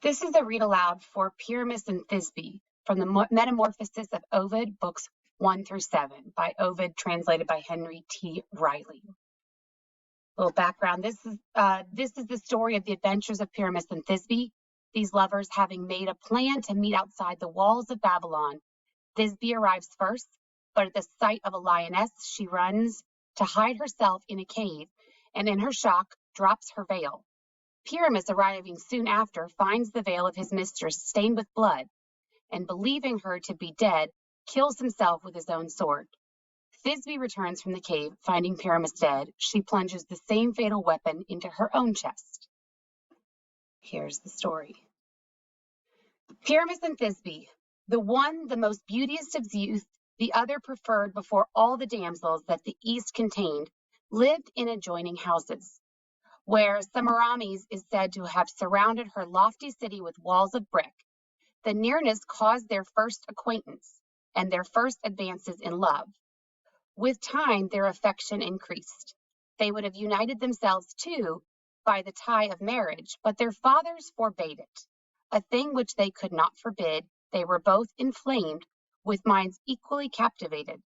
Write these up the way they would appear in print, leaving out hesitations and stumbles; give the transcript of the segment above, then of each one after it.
This is a read aloud for Pyramus and Thisbe from the Metamorphosis of Ovid, books 1 through 7, by Ovid, translated by Henry T. Riley. A little background. This is the story of the adventures of Pyramus and Thisbe. These lovers, having made a plan to meet outside the walls of Babylon, Thisbe arrives first, but at the sight of a lioness, she runs to hide herself in a cave, and in her shock, drops her veil. Pyramus, arriving soon after, finds the veil of his mistress stained with blood, and believing her to be dead, kills himself with his own sword. Thisbe returns from the cave, finding Pyramus dead. She plunges the same fatal weapon into her own chest. Here's the story. Pyramus and Thisbe, the one the most beauteous of youth, the other preferred before all the damsels that the East contained, lived in adjoining houses, where Semiramis is said to have surrounded her lofty city with walls of brick. The nearness caused their first acquaintance and their first advances in love. With time, their affection increased. They would have united themselves, too, by the tie of marriage, but their fathers forbade it, a thing which they could not forbid. They were both inflamed, with minds equally captivated.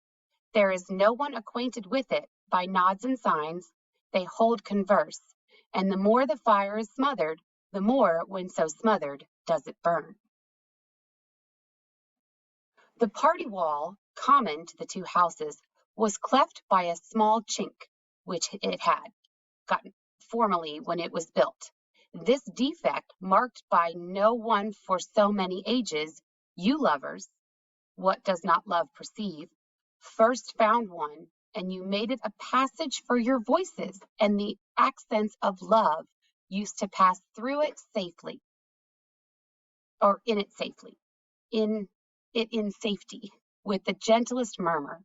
There is no one acquainted with it. By nods and signs, they hold converse, and the more the fire is smothered, the more, when so smothered, does it burn. The party wall, common to the two houses, was cleft by a small chink, which it had gotten formerly when it was built. This defect, marked by no one for so many ages, you lovers, what does not love perceive, first found one, and you made it a passage for your voices, and the accents of love used to pass through it safely, or in it safely, in safety, with the gentlest murmur.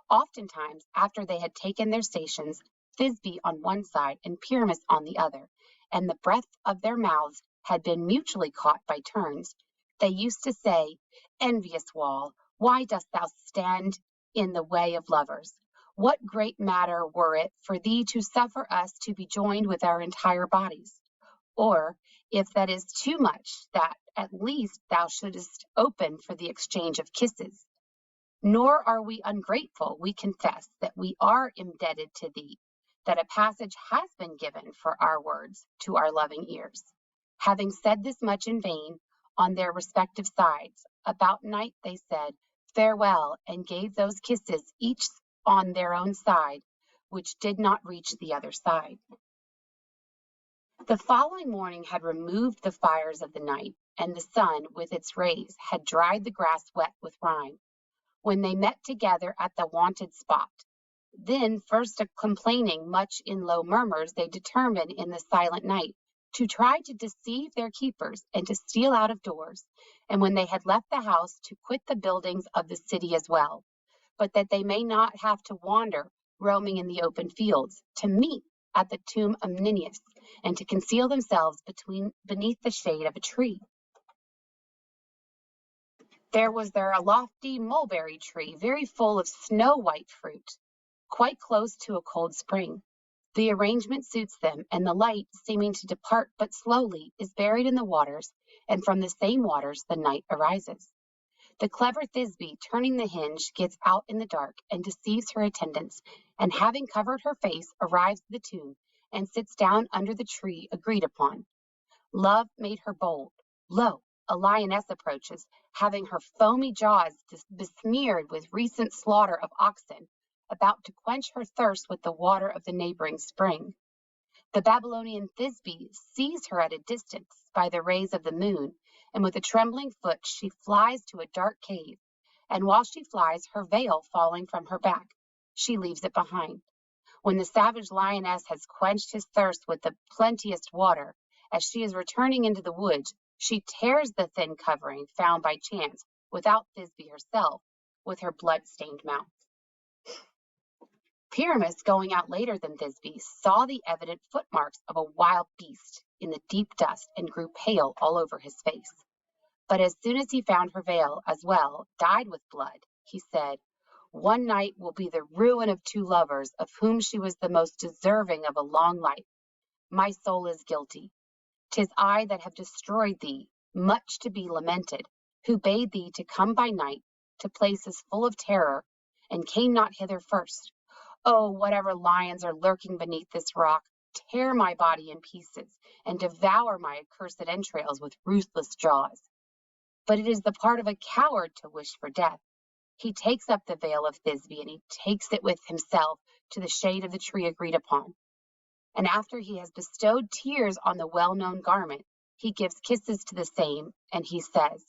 Oftentimes, after they had taken their stations, Thisbe on one side and Pyramus on the other, and the breath of their mouths had been mutually caught by turns, they used to say, "Envious wall, why dost thou stand in the way of lovers? What great matter were it for thee to suffer us to be joined with our entire bodies? Or, if that is too much, that at least thou shouldest open for the exchange of kisses. Nor are we ungrateful. We confess that we are indebted to thee, that a passage has been given for our words to our loving ears." Having said this much in vain on their respective sides, about night they said farewell, and gave those kisses each on their own side, which did not reach the other side. The following morning had removed the fires of the night, and the sun, with its rays, had dried the grass wet with rime, when they met together at the wonted spot. Then, first complaining much in low murmurs, they determined in the silent night to try to deceive their keepers and to steal out of doors, and when they had left the house, to quit the buildings of the city as well, but that they may not have to wander, roaming in the open fields, to meet at the tomb of Ninus, and to conceal themselves beneath the shade of a tree. There was there a lofty mulberry tree, very full of snow-white fruit, quite close to a cold spring. The arrangement suits them, and the light, seeming to depart but slowly, is buried in the waters, and from the same waters the night arises. The clever Thisbe, turning the hinge, gets out in the dark, and deceives her attendants, and having covered her face, arrives at the tomb, and sits down under the tree agreed upon. Love made her bold. Lo, a lioness approaches, having her foamy jaws besmeared with recent slaughter of oxen, about to quench her thirst with the water of the neighboring spring. The Babylonian Thisbe sees her at a distance by the rays of the moon, and with a trembling foot she flies to a dark cave, and while she flies, her veil falling from her back, she leaves it behind. When the savage lioness has quenched his thirst with the plenteous water, as she is returning into the woods, she tears the thin covering found by chance, without Thisbe herself, with her blood-stained mouth. Pyramus, going out later than Thisbe, saw the evident footmarks of a wild beast in the deep dust, and grew pale all over his face. But as soon as he found her veil as well dyed with blood, he said, "One night will be the ruin of two lovers, of whom she was the most deserving of a long life. My soul is guilty. 'Tis I that have destroyed thee, much to be lamented, who bade thee to come by night to places full of terror, and came not hither first. Oh, whatever lions are lurking beneath this rock, tear my body in pieces, and devour my accursed entrails with ruthless jaws. But it is the part of a coward to wish for death. He takes up the veil of Thisbe, and he takes it with himself to the shade of the tree agreed upon. And after he has bestowed tears on the well-known garment, he gives kisses to the same, and he says,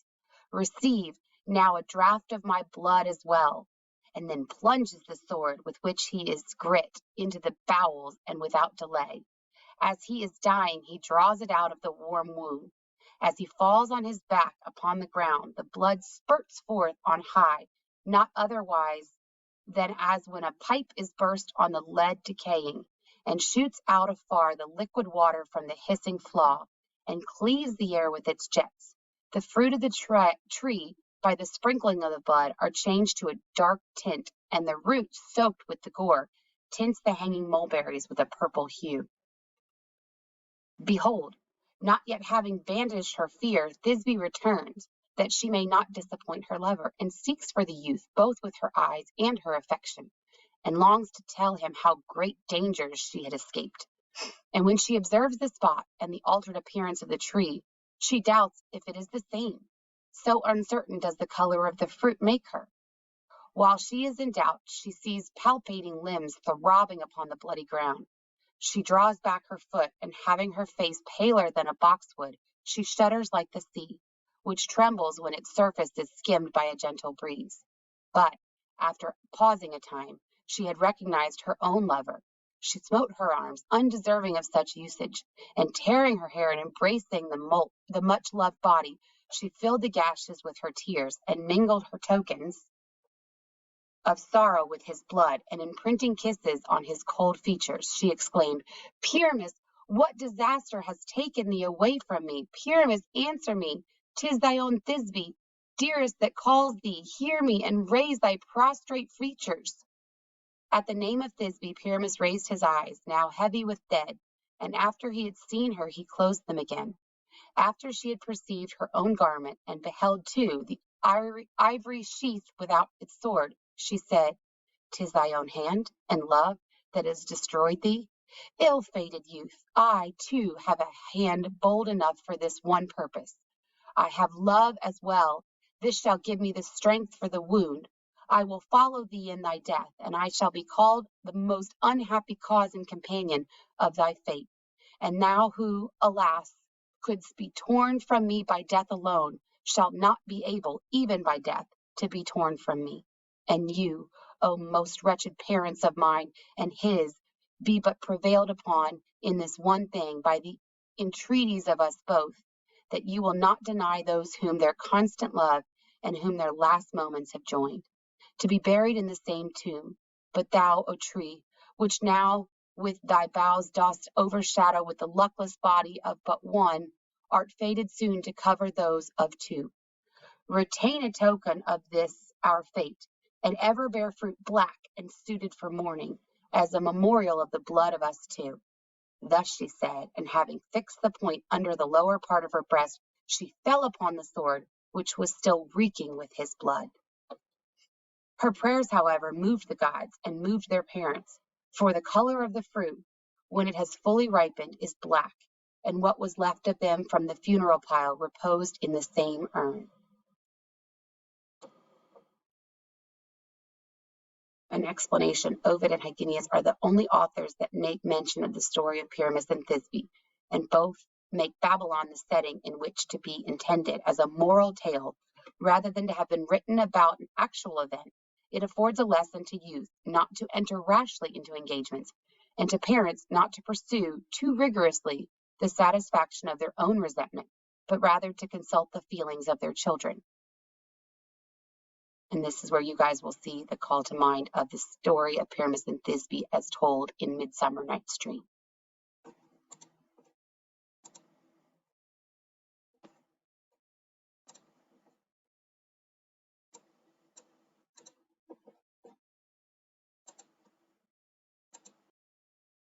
Receive now a draught of my blood as well, and then plunges the sword with which he is grit into the bowels, and without delay. As he is dying, he draws it out of the warm wound. As he falls on his back upon the ground, the blood spurts forth on high, not otherwise than as when a pipe is burst on the lead decaying, and shoots out afar the liquid water from the hissing flaw, and cleaves the air with its jets. The fruit of the tree, by the sprinkling of the blood, are changed to a dark tint, and the root, soaked with the gore, tints the hanging mulberries with a purple hue. Behold, not yet having banished her fear, Thisbe returns, that she may not disappoint her lover, and seeks for the youth both with her eyes and her affection, and longs to tell him how great dangers she had escaped. And when she observes the spot and the altered appearance of the tree, she doubts if it is the same. So uncertain does the color of the fruit make her. While she is in doubt, she sees palpating limbs throbbing upon the bloody ground. She draws back her foot, and having her face paler than a boxwood, she shudders like the sea, which trembles when its surface is skimmed by a gentle breeze. But, after pausing a time, she had recognized her own lover. She smote her arms, undeserving of such usage, and tearing her hair and embracing the much-loved body, she filled the gashes with her tears, and mingled her tokens of sorrow with his blood, and imprinting kisses on his cold features, she exclaimed, Pyramus, what disaster has taken thee away from me? Pyramus, answer me. 'Tis thy own Thisbe, dearest, that calls thee. Hear me, and raise thy prostrate features. At the name of Thisbe, Pyramus raised his eyes, now heavy with dead, and after he had seen her, he closed them again. After she had perceived her own garment, and beheld too the ivory sheath without its sword, she said, 'Tis thy own hand and love that has destroyed thee. Ill-fated youth, I, too, have a hand bold enough for this one purpose. I have love as well. This shall give me the strength for the wound. I will follow thee in thy death, and I shall be called the most unhappy cause and companion of thy fate. And thou who, alas, couldst be torn from me by death alone, shalt not be able, even by death, to be torn from me. And you, O most wretched parents of mine and his, be but prevailed upon in this one thing by the entreaties of us both, that you will not deny those whom their constant love and whom their last moments have joined, to be buried in the same tomb. But thou, O tree, which now with thy boughs dost overshadow with the luckless body of but one, art fated soon to cover those of two. Retain a token of this our fate, and ever bear fruit black and suited for mourning, as a memorial of the blood of us two. Thus she said, and having fixed the point under the lower part of her breast, she fell upon the sword, which was still reeking with his blood. Her prayers, however, moved the gods and moved their parents, for the color of the fruit, when it has fully ripened, is black, and what was left of them from the funeral pile reposed in the same urn. An explanation. Ovid and Hyginus are the only authors that make mention of the story of Pyramus and Thisbe, and both make Babylon the setting in which to be intended as a moral tale rather than to have been written about an actual event. It affords a lesson to youth not to enter rashly into engagements, and to parents not to pursue too rigorously the satisfaction of their own resentment, but rather to consult the feelings of their children. And this is where you guys will see the call to mind of the story of Pyramus and Thisbe as told in Midsummer Night's Dream.